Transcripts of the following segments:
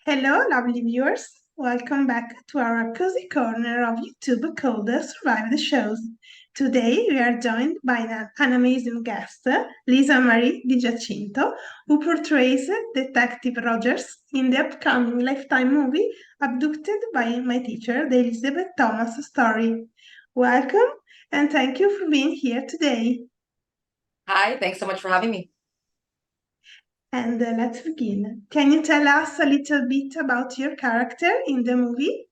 Hello, lovely viewers. Welcome back to our cozy corner of YouTube called Survive the Shows. Today we are joined by an amazing guest, Lisa Marie DiGiacinto, who portrays Detective Rogers in the upcoming Lifetime movie Abducted by My Teacher, the Elizabeth Thomas story. Welcome and thank you for being here today. Hi, thanks so much for having me. And let's begin. Can you tell us a little bit about your character in the movie?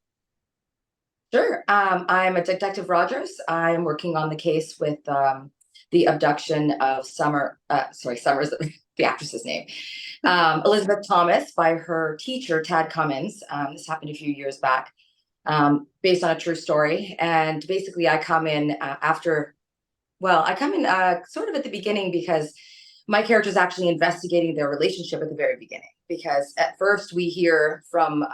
Sure. I'm a Detective Rogers. I'm working on the case with the abduction of Summer's the actress's name, Elizabeth Thomas by her teacher, Tad Cummins. This happened a few years back, based on a true story. And basically, I come in sort of at the beginning because my character is actually investigating their relationship at the very beginning. Because at first we hear from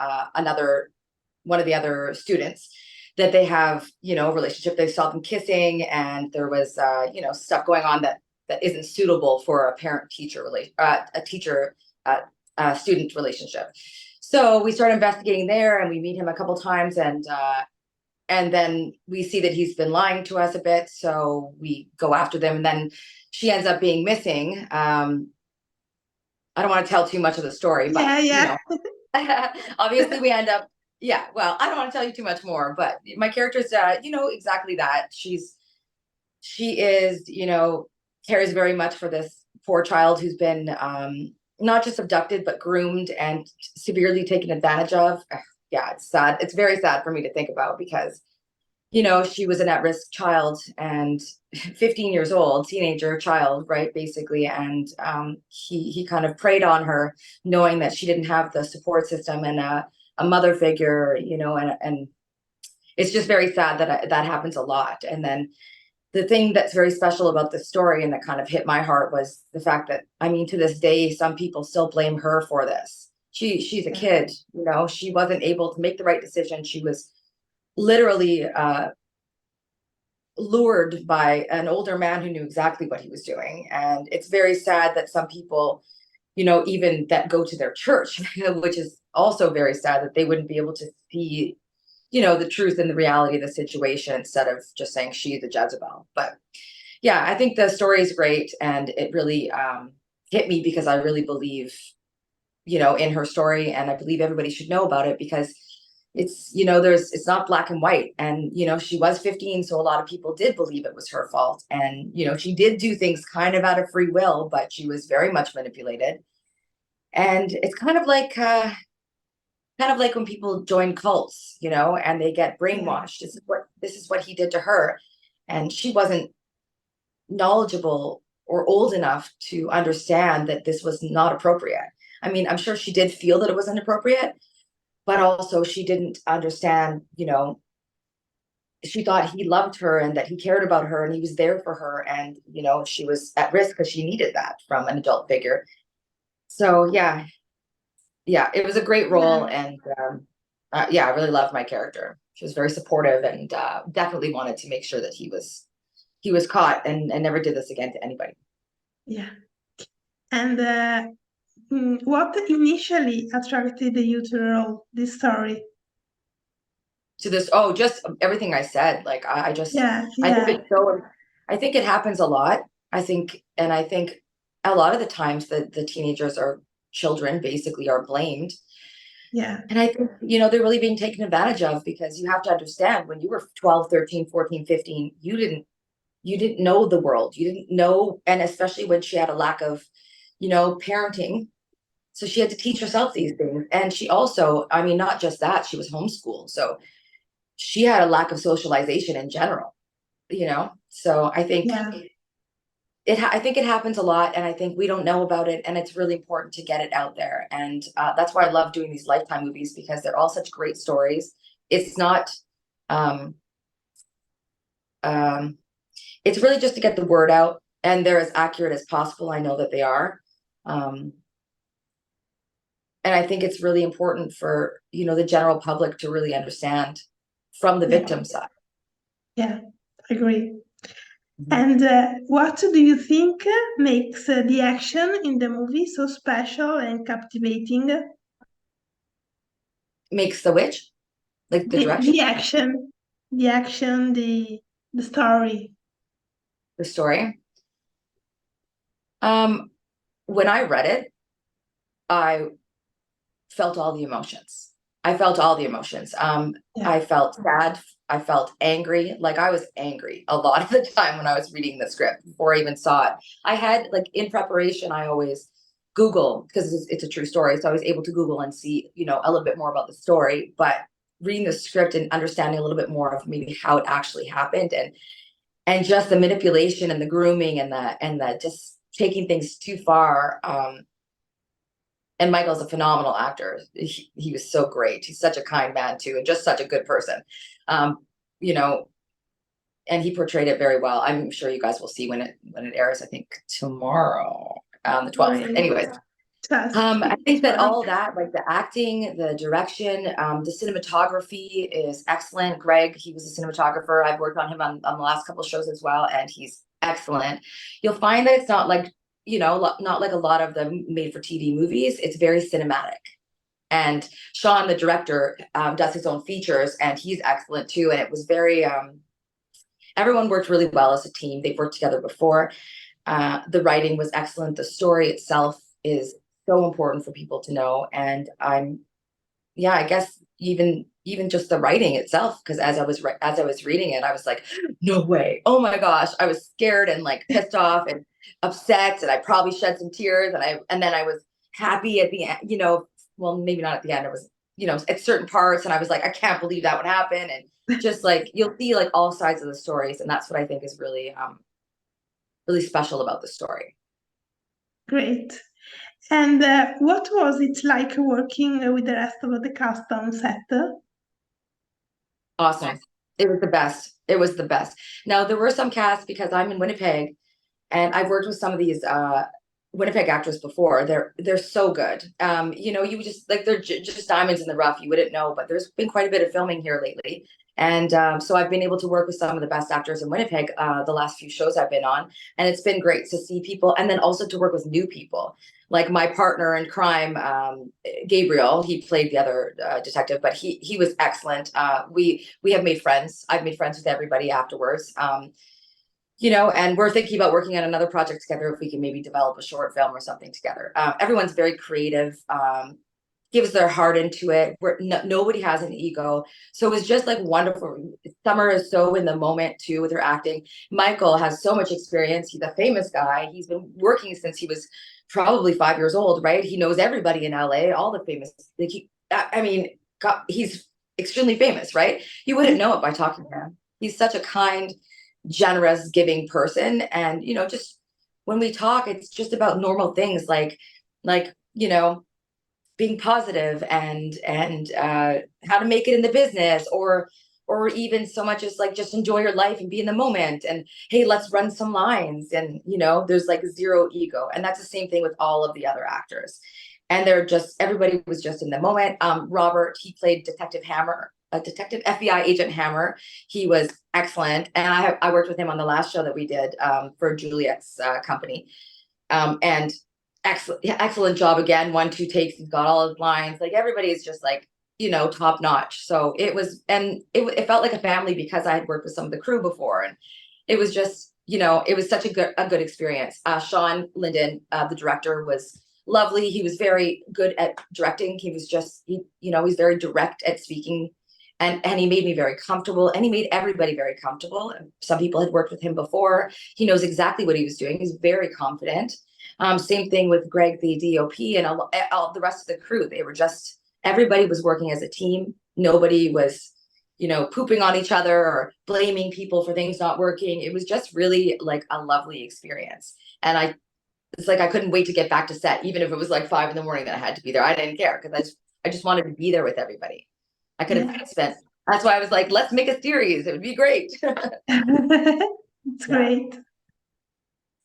one of the other students that they have, a relationship. They saw them kissing, and there was, stuff going on that isn't suitable for a teacher student relationship. So we start investigating there, and we meet him a couple times, and then we see that he's been lying to us a bit. So we go after them, and then she ends up being missing. I don't want to tell too much of the story, but Yeah. obviously we end up, yeah, well, I don't want to tell you too much more, but my character's, exactly that. She is, cares very much for this poor child who's been, not just abducted, but groomed and severely taken advantage of. Yeah, it's sad. It's very sad for me to think about because, she was an at-risk child and 15 years old, teenager child, right, basically. And he kind of preyed on her, knowing that she didn't have the support system and a mother figure, and it's just very sad that happens a lot. And then the thing that's very special about this story and that kind of hit my heart was the fact that, I mean, to this day, some people still blame her for this. She's a kid, she wasn't able to make the right decision. She was literally lured by an older man who knew exactly what he was doing. And it's very sad that some people, even that go to their church, which is also very sad, that they wouldn't be able to see, the truth and the reality of the situation instead of just saying she's a Jezebel. But yeah, I think the story is great, and it really hit me because I really believe, in her story, and I believe everybody should know about it because it's not black and white. And she was 15, so a lot of people did believe it was her fault, and she did do things kind of out of free will, but she was very much manipulated. And it's kind of like when people join cults, and they get brainwashed. This is what he did to her, and she wasn't knowledgeable or old enough to understand that this was not appropriate. I mean, I'm sure she did feel that it was inappropriate, but also she didn't understand, she thought he loved her and that he cared about her and he was there for her, and she was at risk because she needed that from an adult figure. So yeah, it was a great role. Yeah. And yeah, I really loved my character. She was very supportive, and definitely wanted to make sure that he was caught and never did this again to anybody. Yeah. And what initially attracted you to the role, this story? To this, oh, just everything I said. Like Yeah, I think yeah, it's so, I think it happens a lot. I think a lot of the times the teenagers or children basically are blamed. yeah, And I think, they're really being taken advantage of, because you have to understand, when you were 12, 13, 14, 15, you didn't know the world. You didn't know, and especially when she had a lack of, parenting. So she had to teach herself these things. And she also, I mean, not just that, she was homeschooled. So she had a lack of socialization in general, So yeah, I think it happens a lot, and I think we don't know about it, and it's really important to get it out there. And that's why I love doing these Lifetime movies, because they're all such great stories. It's not, um, um, it's really just to get the word out, and they're as accurate as possible. I know that they are. Um, and I think it's really important for, the general public to really understand from the yeah, victim side. yeah, I agree. Mhm. And what do you think makes the action in the movie so special and captivating? makes the which, like the The direction, the action, the action, the story. the story. Um, when I read it, I felt all the emotions. I felt all the emotions. Yeah. I felt sad. I felt angry. Like I was angry a lot of the time when I was reading the script before I even saw it. I had like in preparation, I always Google because it's a true story. So I was able to Google and see, a little bit more about the story. But reading the script and understanding a little bit more of maybe how it actually happened and just the manipulation and the grooming and the just taking things too far. And Michael's a phenomenal actor. He was so great. He's such a kind man too, and just such a good person. Um, you know, and he portrayed it very well. I'm sure you guys will see when it airs. I think tomorrow, the 12th. Great. Anyways, I Fantastic. think that all that, like the acting, the direction, the cinematography is excellent. Greg, he was a cinematographer. I've worked on him on the last couple of shows as well, and he's excellent. You'll find that it's not like, not like a lot of the made for TV movies. It's very cinematic. And Sean, the director, does his own features, and he's excellent too. And it was very, everyone worked really well as a team. They've worked together before. The writing was excellent. The story itself is so important for people to know. And yeah, I guess even just the writing itself, because as I was reading it, I was like, no way. Oh my gosh. I was scared and like pissed off and upset. And I probably shed some tears. And then I was happy at the end, well, maybe not at the end. It was, at certain parts. And I was like, I can't believe that would happen. And just like, you'll see like all sides of the stories. And that's what I think is really, really special about the story. Great. And what was it like working with the rest of the cast on set? Awesome. It was the best. It was the best. Now there were some casts because I'm in Winnipeg and I've worked with some of these Winnipeg actors before. They're so good. You just like they're just diamonds in the rough. You wouldn't know, but there's been quite a bit of filming here lately, and so I've been able to work with some of the best actors in Winnipeg the last few shows I've been on, and it's been great to see people, and then also to work with new people. Like my partner in crime, Gabriel, he played the other detective, but he was excellent. We have made friends. I've made friends with everybody afterwards. And we're thinking about working on another project together if we can maybe develop a short film or something together. Everyone's very creative, gives their heart into it. Nobody has an ego. So it was just like wonderful. Summer is so in the moment too with her acting. Michael has so much experience. He's a famous guy. He's been working since he was probably 5 years old, right? He knows everybody in LA, all the famous, like I mean, God, he's extremely famous, right? You wouldn't know it by talking to him. He's such a kind, generous, giving person. And, just when we talk, it's just about normal things like, being positive and how to make it in the business or even so much as like just enjoy your life and be in the moment and hey, let's run some lines. And there's like zero ego. And that's the same thing with all of the other actors. And everybody was just in the moment. Robert, he played Detective Hammer, a detective FBI agent Hammer. He was excellent. And I worked with him on the last show that we did for Juliet's company. And excellent job again. 1-2 takes. He's got all his lines. Like everybody is just like, top notch. So it was, and it felt like a family because I had worked with some of the crew before, and it was just, it was such a good experience. Sean Linden, the director, was lovely. He was very good at directing. He was just, he's very direct at speaking. And he made me very comfortable, and he made everybody very comfortable. Some people had worked with him before. He knows exactly what he was doing. He's very confident. Same thing with Greg, the DOP, and all the rest of the crew. They were just, everybody was working as a team. Nobody was, pooping on each other or blaming people for things not working. It was just really like a lovely experience. And it's like I couldn't wait to get back to set, even if it was like 5 a.m. that I had to be there. I didn't care because I just wanted to be there with everybody. I could have Yes. spent. That's why I was like, let's make a series. It would be great. It's Yeah. great.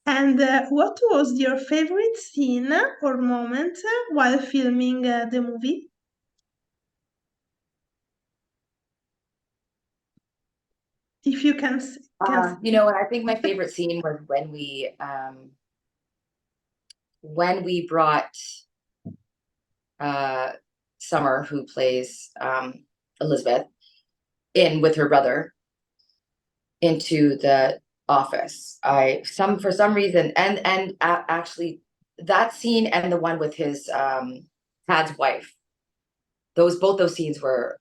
And what was your favorite scene or moment while filming the movie? If you can And I think my favorite scene was when we brought uh Summer, who plays Elizabeth, in with her brother into the office. For some reason, and actually that scene and the one with his Tad's wife, both those scenes were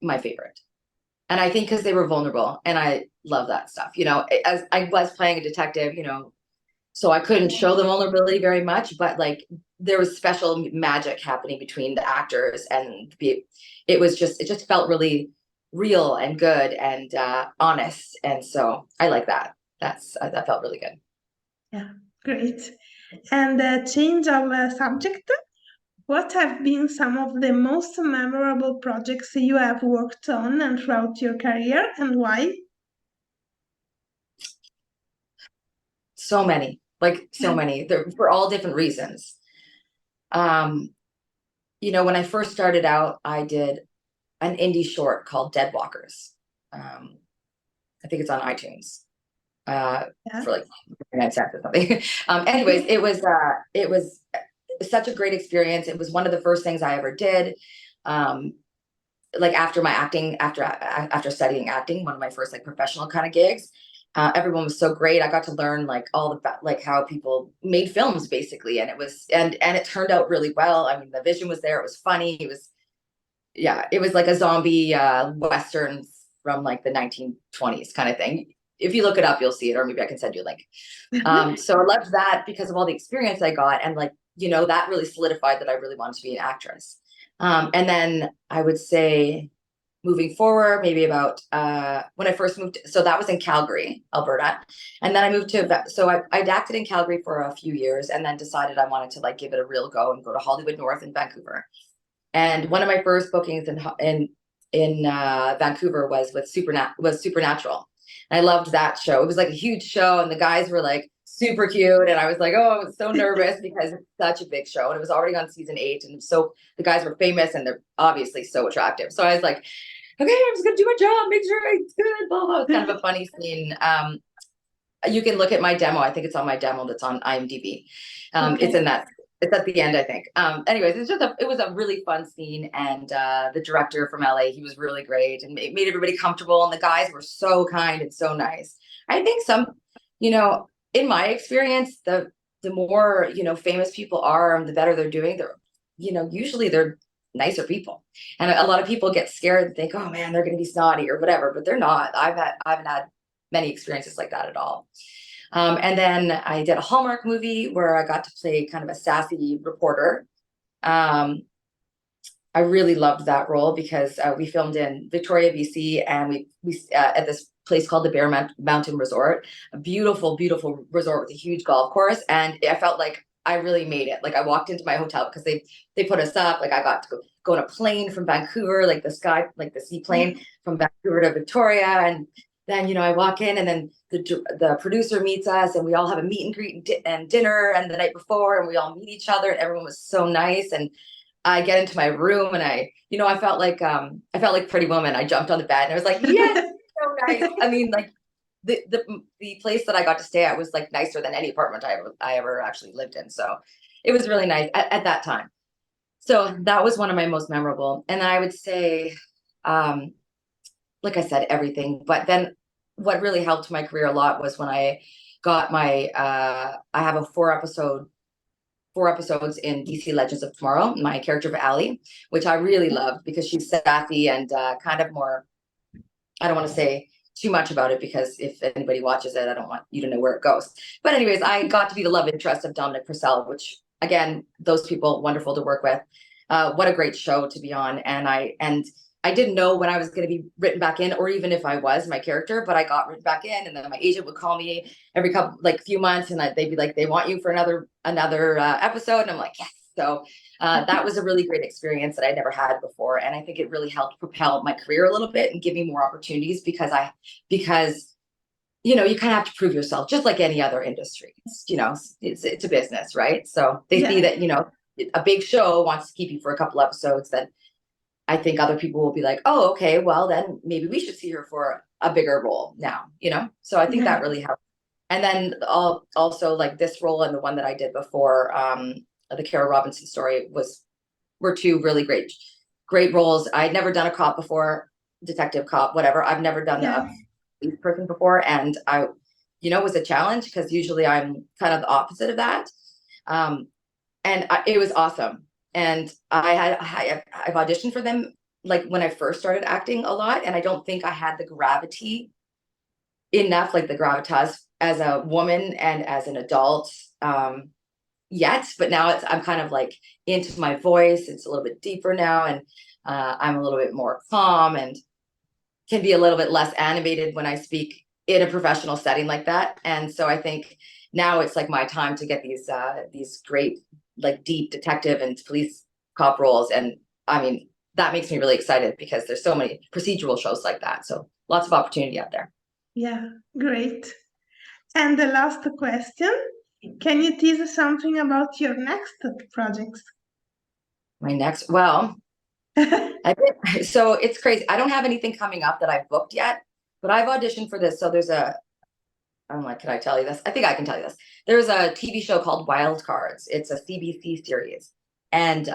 my favorite. And I think because they were vulnerable, and I love that stuff. As I was playing a detective, so I couldn't show the vulnerability very much, but like there was special magic happening between the actors, and it just felt really real and good and honest. And so I like that. That felt really good. Yeah, great. And change of subject. What have been some of the most memorable projects you have worked on and throughout your career, and why? So many, like so many. They're for all different reasons. Um, when I first started out, I did an indie short called Dead Walkers. I think it's on iTunes Yeah. for like 9 cents or something. Anyways, it was such a great experience. It was one of the first things I ever did. Like after my acting, after studying acting, one of my first like professional kind of gigs. Everyone was so great. I got to learn like like how people made films basically, and it turned out really well. I mean, the vision was there. It was funny. It was like a zombie western from like the 1920s kind of thing. If you look it up, you'll see it, or maybe I can send you a link. So I loved that because of all the experience I got, and like that really solidified that I really wanted to be an actress. And then I would say moving forward, maybe about when I first moved, so that was in Calgary, Alberta. And then I moved so I acted in Calgary for a few years, and then decided I wanted to like give it a real go and go to Hollywood North in Vancouver. And one of my first bookings in Vancouver was Supernatural. And I loved that show. It was like a huge show, and the guys were like super cute, and I was like, oh, I was so nervous because it's such a big show, and it was already on season 8, and so the guys were famous, and they're obviously so attractive. So I was like, okay, I'm just gonna do my job, make sure it's good. Blah blah. It's kind of a funny scene. You can look at my demo. I think it's on my demo that's on IMDb. It's in that. It's at the end, I think. Anyways, it was a really fun scene, and the director from LA, he was really great and made everybody comfortable, and the guys were so kind and so nice. I think in my experience, the more famous people are, the better they're doing. Usually they're nicer people, and a lot of people get scared and think, oh man, they're going to be snotty or whatever, but they're not. I haven't had many experiences like that at all. And then I did a Hallmark movie where I got to play kind of a sassy reporter. I really loved that role because we filmed in Victoria, BC, and we at this place called the Bear Mountain Resort, a beautiful, beautiful resort with a huge golf course. And I felt like I really made it. Like I walked into my hotel because they put us up. Like I got to go on a plane from Vancouver, like the seaplane from Vancouver to Victoria, and then I walk in, and then the producer meets us, and we all have a meet and greet and dinner, and the night before, and we all meet each other, and everyone was so nice. And I get into my room, and I felt like Pretty Woman. I jumped on the bed, and I was like, yes, so nice. I mean, like the place that I got to stay at was like nicer than any apartment I ever actually lived in. So it was really nice at that time. So that was one of my most memorable. And I would say, like I said, everything. But then what really helped my career a lot was when I got I have a 4 episodes in DC Legends of Tomorrow, my character of Allie, which I really loved because she's sassy and kind of more, I don't want to say too much about it because if anybody watches it, I don't want you to know where it goes. But anyways, I got to be the love interest of Dominic Purcell, which again, those people, wonderful to work with. What a great show to be on. And I didn't know when I was going to be written back in, or even if I was my character, but I got written back in, and then my agent would call me every few months, and they'd be like, they want you for another episode, and I'm like, yes. So that was a really great experience that I never had before, and I think it really helped propel my career a little bit and give me more opportunities because you kind of have to prove yourself, just like any other industry. It's a business, right? So they see that a big show wants to keep you for a couple episodes, then I think other people will be like, oh, okay, well, then maybe we should see her for a bigger role now, So I think that really helped. And then also like this role and the one that I did before, the Kara Robinson story was were two really great roles. I'd never done a cop before, detective, cop, whatever. I've never done Yeah. a police person before, and it was a challenge because usually I'm kind of the opposite of that. It was awesome. And I've auditioned for them like when I first started acting a lot, and I don't think I had the gravity enough, like the gravitas as a woman and as an adult yet. But now I'm kind of like into my voice. It's a little bit deeper now, and I'm a little bit more calm and can be a little bit less animated when I speak in a professional setting like that. And so I think now it's like my time to get these great, like deep detective and police cop roles. And I mean, that makes me really excited because there's so many procedural shows like that. So lots of opportunity out there. Yeah, great. And the last question, can you tease us something about your next projects? My next, well, so it's crazy. I don't have anything coming up that I've booked yet, but I've auditioned for this. So I'm like, can I tell you this? I think I can tell you this. There's a TV show called Wild Cards. It's a CBC series, and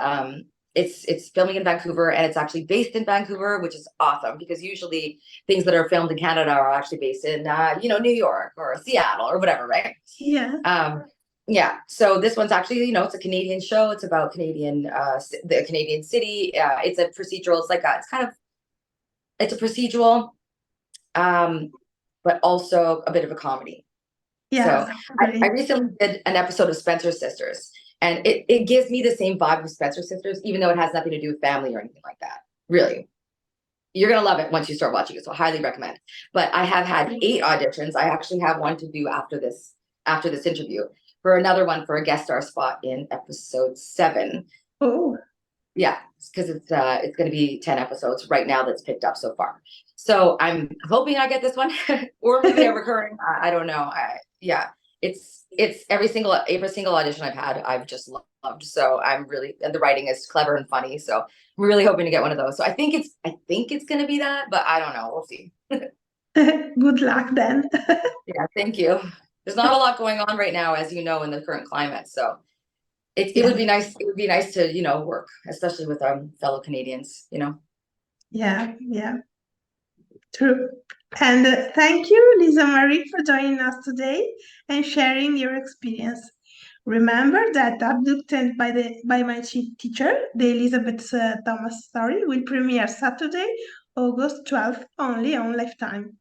it's filming in Vancouver, and it's actually based in Vancouver, which is awesome because usually things that are filmed in Canada are actually based in New York or Seattle or whatever, right? Yeah. Yeah. So this one's actually, it's a Canadian show. It's about the Canadian city. It's a procedural. It's a procedural, but also a bit of a comedy. Yeah. So Great. I recently did an episode of Spencer Sisters, and it gives me the same vibe of Spencer Sisters, even though it has nothing to do with family or anything like that. Really, you're gonna love it once you start watching it. So I highly recommend. But I have had 8 auditions. I actually have one to do after this interview for another one for a guest star spot in episode 7. Oh. Yeah, because it's going to be 10 episodes right now that's picked up so far. So I'm hoping I get this one, or maybe a recurring. I don't know. Yeah, it's every single audition I've had, I've just loved. So and the writing is clever and funny. So I'm really hoping to get one of those. So I think it's going to be that, but I don't know. We'll see. Good luck then. Yeah, thank you. There's not a lot going on right now, as you know, in the current climate. So it Yeah. would be nice. It would be nice to, work, especially with fellow Canadians, Yeah, yeah, true. And thank you, Lisa Marie, for joining us today and sharing your experience. Remember that Abducted by my teacher, the Elizabeth Thomas story, will premiere Saturday, August 12th, only on Lifetime.